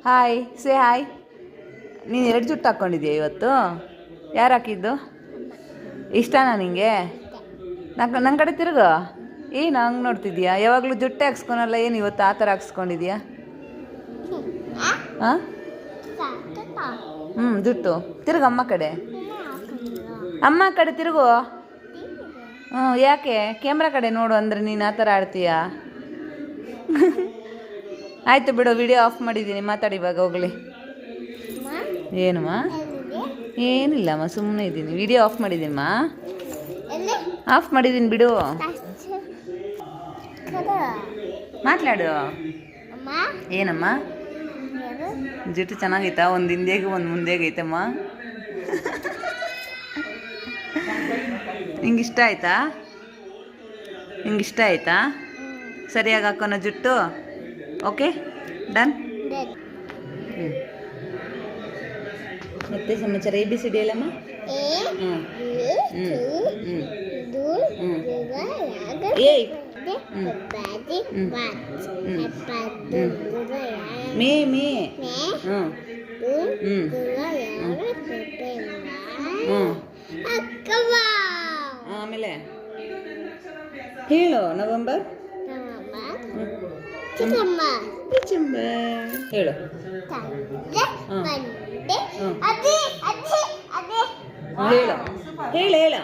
Hi say hi. ನೀನು ಎರಡು ಜುಟ್ಟು ಹಾಕ್ಕೊಂಡಿದ್ಯಾ ಇವತ್ತು? ಯಾರು ಹಾಕಿದ್ದು? ಇಷ್ಟನಾ ನಿಂಗೆ? ನನ್ನ ಕಡೆ ತಿರುಗು. ಏನು ಹಂಗೆ ನೋಡ್ತಿದ್ಯಾ? ಯಾವಾಗಲೂ ಜುಟ್ಟೆ ಹಾಕ್ಸ್ಕೊಳಲ್ಲ, ಏನು ಇವತ್ತು ಆ ಥರ ಹಾಕ್ಸ್ಕೊಂಡಿದ್ಯಾ? ಹಾಂ ಜುಟ್ಟು ತಿರುಗು ಅಮ್ಮ ಕಡೆ. ಅಮ್ಮ ಕಡೆ ತಿರುಗು. ಯಾಕೆ ಕ್ಯಾಮ್ರಾ ಕಡೆ ನೋಡು ಅಂದರೆ ನೀನು ಆ ಥರ ಆಡ್ತೀಯಾ? ಆಯಿತು ಬಿಡು, ವಿಡಿಯೋ ಆಫ್ ಮಾಡಿದ್ದೀನಿ, ಮಾತಾಡಿ ಇವಾಗ ಹೋಗಲಿ. ಏನಮ್ಮ? ಏನಿಲ್ಲಮ್ಮ, ಸುಮ್ಮನೆ ಇದ್ದೀನಿ, ವಿಡಿಯೋ ಆಫ್ ಮಾಡಿದ್ದೀನಮ್ಮ, ಆಫ್ ಮಾಡಿದ್ದೀನಿ ಬಿಡು. ಮಾತಾಡು. ಏನಮ್ಮ? ಜುಟ್ಟು ಚೆನ್ನಾಗೈತಾ? ಒಂದು ಹಿಂದೆಗೆ ಒಂದು ಮುಂದೆಗೈತಮ್ಮ. ನಿಂಗೆ ಇಷ್ಟ ಆಯ್ತಾ? ನಿಂಗೆ ಇಷ್ಟ ಆಯ್ತಾ? ಸರಿಯಾಗಿ ಹಾಕೋಣ ಜುಟ್ಟು? Okay done. ಮತ್ತೆ ಸಮಾಚಾರ ABCD ಅಲ್ಲಮ್ಮ? ಮೇ ಮೇ ಆಮೇಲೆ ಹೇಳು. ನವೆಂಬರ್ ಹೇಳು. ಹೇಳು ಹೇಳು ಹೇಳು.